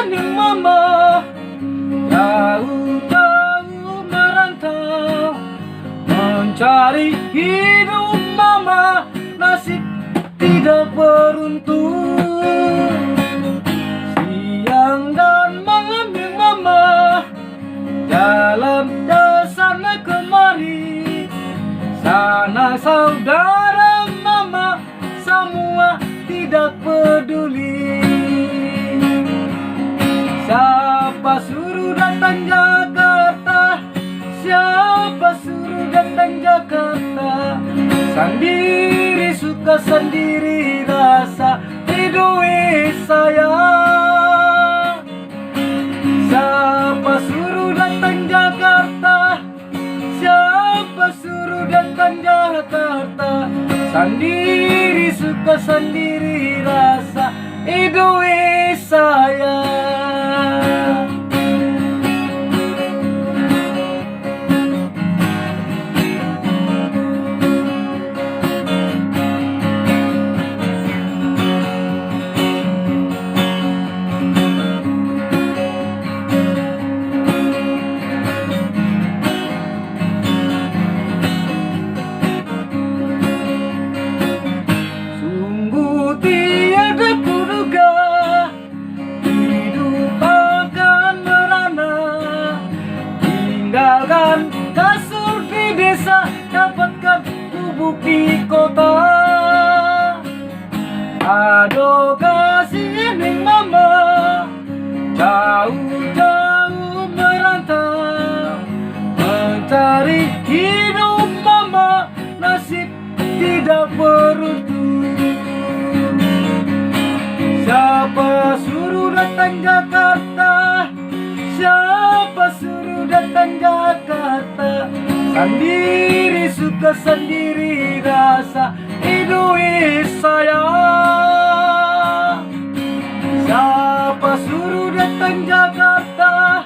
yang mama jauh-jauh merantau mencari hidup mama, nasib tidak beruntung. Siang dan malam yang mama jalan ke sana kemari, sana saudara mama semua tidak peduli. Siapa suruh datang Jakarta, siapa suruh datang Jakarta, sendiri suka sendiri rasa hidup saya. Siapa suruh datang Jakarta, siapa suruh datang Jakarta, sendiri suka sendiri rasa hidup saya. Tiada kuduga hidup akan merana, tinggalkan kasur di desa, dapatkan gubuk di kota. Aduh kasih ning mama jauh-jauh merantau mencari hidup mama, nasib tidak beruntung. Siapa suruh datang Jakarta, siapa suruh datang Jakarta, sendiri suka sendiri rasa hidup saya. Siapa suruh datang Jakarta,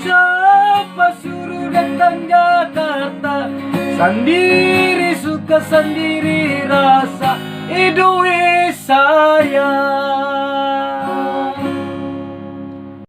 siapa suruh datang Jakarta, sendiri suka sendiri rasa hidup saya.